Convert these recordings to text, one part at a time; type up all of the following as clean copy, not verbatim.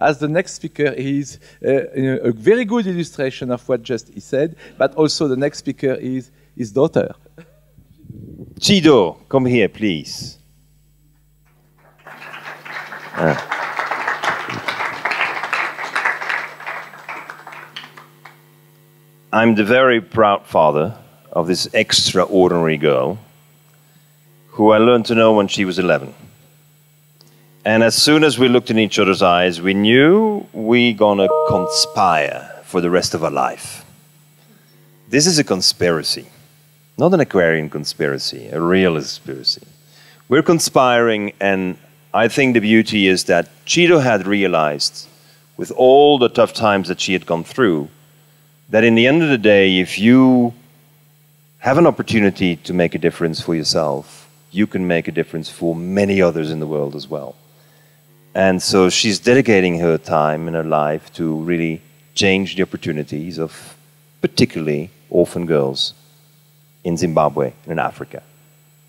as the next speaker is a very good illustration of what just he said, but also the next speaker is his daughter. Chido, come here, please. I'm the very proud father of this extraordinary girl who I learned to know when she was 11. And as soon as we looked in each other's eyes, we knew we're gonna conspire for the rest of our life. This is a conspiracy, not an Aquarian conspiracy, a real conspiracy. We're conspiring, and I think the beauty is that Chido had realized, with all the tough times that she had gone through, that in the end of the day, if you have an opportunity to make a difference for yourself, you can make a difference for many others in the world as well. And so she's dedicating her time in her life to really change the opportunities of particularly orphan girls in Zimbabwe and in Africa.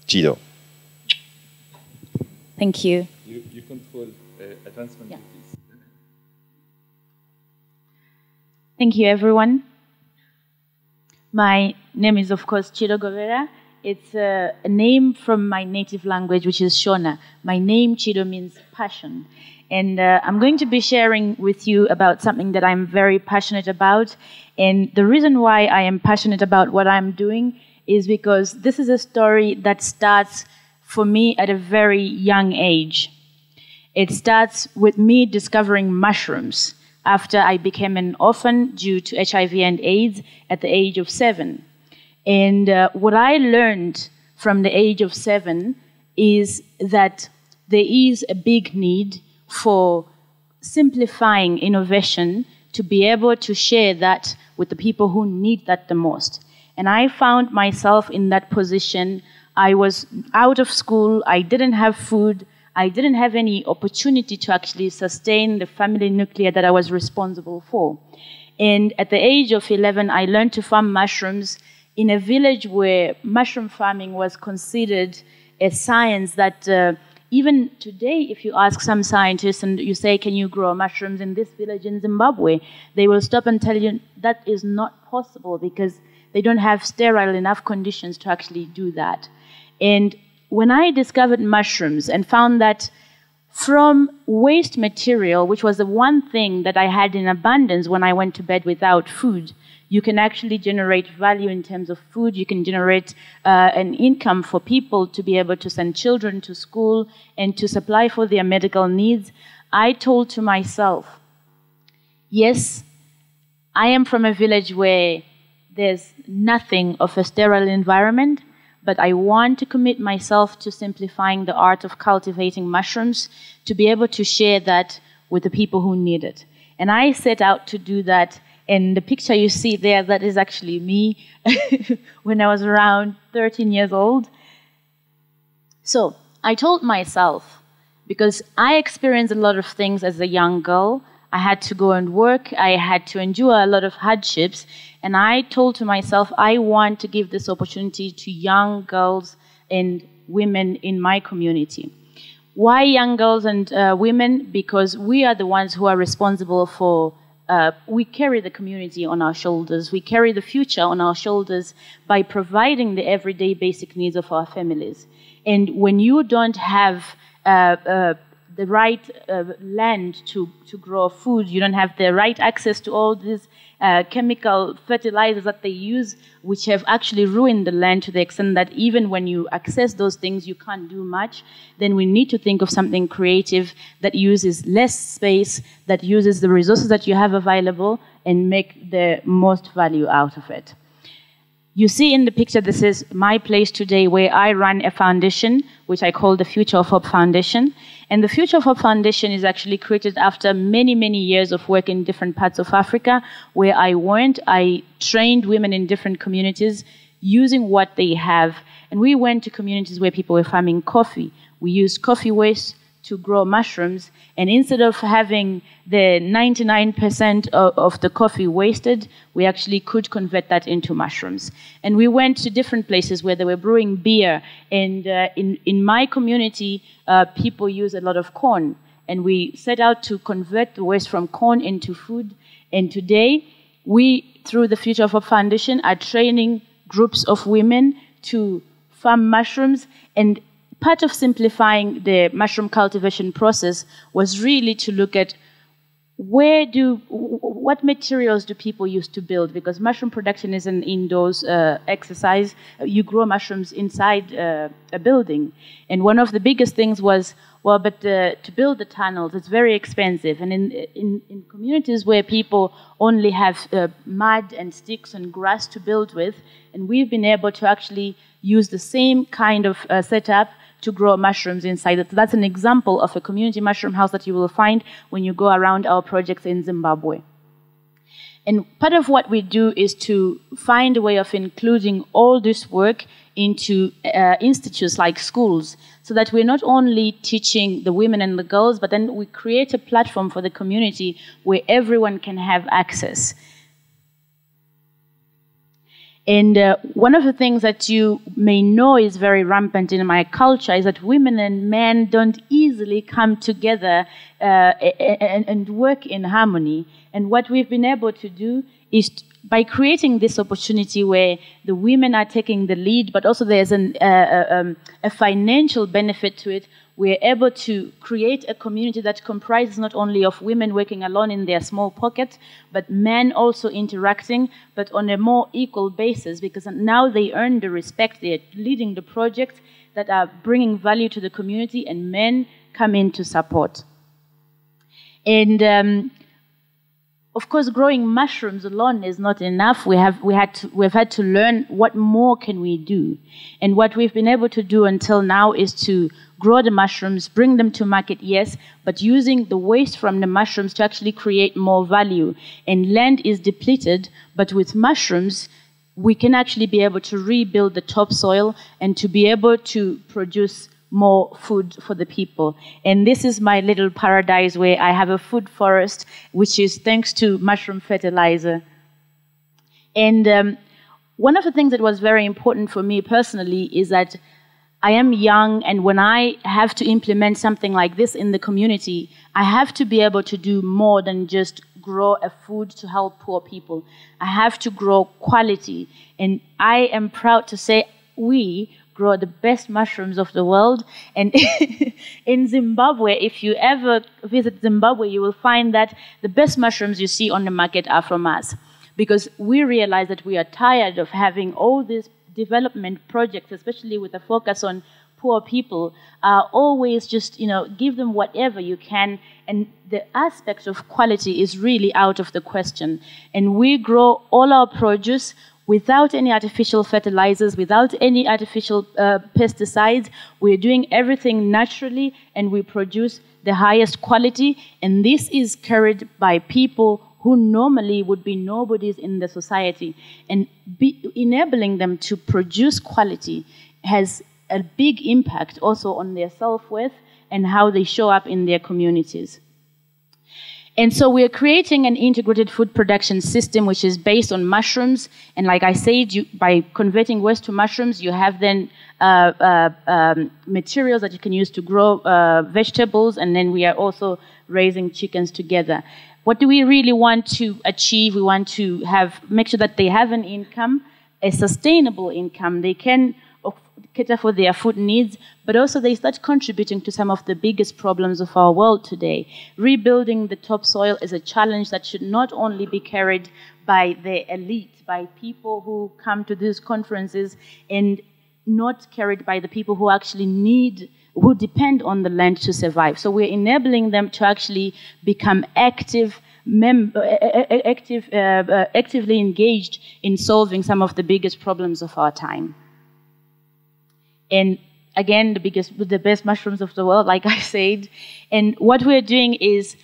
Chido. Thank you. You control advancement. Yeah. Thank you, everyone. My name is, of course, Chido GOVERO. It's a name from my native language, which is Shona. My name, Chido, means passion. And I'm going to be sharing with you about something that I'm very passionate about. And the reason why I am passionate about what I'm doing is because this is a story that starts for me at a very young age. It starts with me discovering mushrooms after I became an orphan due to HIV and AIDS at the age of 7. And what I learned from the age of 7 is that there is a big need for simplifying innovation to be able to share that with the people who need that the most. And I found myself in that position. I was out of school, I didn't have food, I didn't have any opportunity to actually sustain the family nuclear that I was responsible for. And at the age of 11, I learned to farm mushrooms in a village where mushroom farming was considered a science that even today, if you ask some scientists and you say, can you grow mushrooms in this village in Zimbabwe, they will stop and tell you that is not possible because they don't have sterile enough conditions to actually do that. And when I discovered mushrooms and found that from waste material, which was the one thing that I had in abundance when I went to bed without food, you can actually generate value in terms of food. You can generate an income for people to be able to send children to school and to supply for their medical needs. I told to myself, yes, I am from a village where there's nothing of a sterile environment, but I want to commit myself to simplifying the art of cultivating mushrooms to be able to share that with the people who need it. And I set out to do that. And the picture you see there, that is actually me when I was around 13 years old. So I told myself, because I experienced a lot of things as a young girl, I had to go and work, I had to endure a lot of hardships, and I told to myself, I want to give this opportunity to young girls and women in my community. Why young girls and women? Because we are the ones who are responsible for, we carry the community on our shoulders, we carry the future on our shoulders by providing the everyday basic needs of our families. And when you don't have the right land to grow food, you don't have the right access to all these chemical fertilizers that they use, which have actually ruined the land to the extent that even when you access those things, you can't do much, then we need to think of something creative that uses less space, that uses the resources that you have available, and make the most value out of it. You see in the picture, this is my place today where I run a foundation, which I call the Future of Hope Foundation. And the Future of Hope Foundation is actually created after many, many years of work in different parts of Africa, where I trained women in different communities using what they have. And we went to communities where people were farming coffee. We used coffee waste to grow mushrooms, and instead of having the 99% of the coffee wasted, we actually could convert that into mushrooms. And we went to different places where they were brewing beer, and in my community, people use a lot of corn. and we set out to convert the waste from corn into food. And today, we, through the Future of Hope Foundation, are training groups of women to farm mushrooms. And part of simplifying the mushroom cultivation process was really to look at what materials do people use to build? Because mushroom production is an indoors exercise. You grow mushrooms inside a building. And one of the biggest things was, well, but to build the tunnels, it's very expensive. And in communities where people only have mud and sticks and grass to build with, and we've been able to actually use the same kind of setup to grow mushrooms inside it. So that's an example of a community mushroom house that you will find when you go around our projects in Zimbabwe. And part of what we do is to find a way of including all this work into institutes like schools, so that we're not only teaching the women and the girls, but then we create a platform for the community where everyone can have access. And one of the things that you may know is very rampant in my culture is that women and men don't easily come together and work in harmony. And what we've been able to do is by creating this opportunity where the women are taking the lead, but also there's a financial benefit to it, we're able to create a community that comprises not only of women working alone in their small pocket, but men also interacting, but on a more equal basis, because now they earn the respect, they're leading the projects that are bringing value to the community, and men come in to support. And of course, growing mushrooms alone is not enough. We've had to learn what more can we do. And what we've been able to do until now is to grow the mushrooms, bring them to market, yes, but using the waste from the mushrooms to actually create more value. And land is depleted, but with mushrooms, we can actually be able to rebuild the topsoil and to be able to produce more food for the people. And this is my little paradise where I have a food forest, which is thanks to mushroom fertilizer. And one of the things that was very important for me personally is that I am young, and when I have to implement something like this in the community, I have to be able to do more than just grow a food to help poor people. I have to grow quality. And I am proud to say we grow the best mushrooms of the world. And in Zimbabwe, if you ever visit Zimbabwe, you will find that the best mushrooms you see on the market are from us. Because we realize that we are tired of having all these development projects, especially with a focus on poor people, always just, give them whatever you can. And the aspect of quality is really out of the question. And we grow all our produce without any artificial fertilizers, without any artificial pesticides. We're doing everything naturally, and we produce the highest quality. And this is carried by people who normally would be nobodies in the society. And enabling them to produce quality has a big impact also on their self-worth and how they show up in their communities. And so we're creating an integrated food production system which is based on mushrooms. And like I said, by converting waste to mushrooms, you have then materials that you can use to grow vegetables, and then we are also raising chickens together. What do we really want to achieve? We want to make sure that they have an income, a sustainable income. They can cater for their food needs, but also they start contributing to some of the biggest problems of our world today. Rebuilding the topsoil is a challenge that should not only be carried by the elite, by people who come to these conferences, and not carried by the people who actually who depend on the land to survive. So we're enabling them to actually become actively engaged in solving some of the biggest problems of our time. And again, the best mushrooms of the world, like I said. And what we're doing is,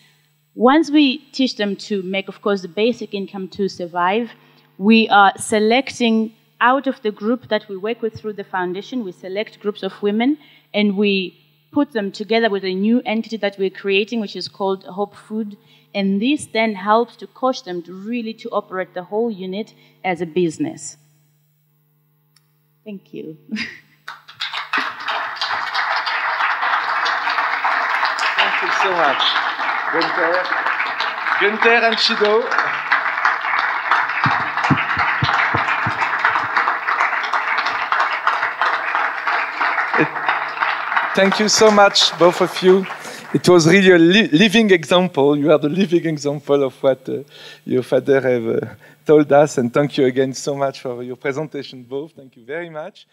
once we teach them to make, of course, the basic income to survive, we are selecting out of the group that we work with through the foundation, we select groups of women, and we put them together with a new entity that we're creating, which is called Hope Food. And this then helps to coach them to operate the whole unit as a business. Thank you. Thank you so much. Günther and Chido. Thank you so much, both of you. It was really a living example. You are the living example of what your father have told us. And thank you again so much for your presentation, both. Thank you very much.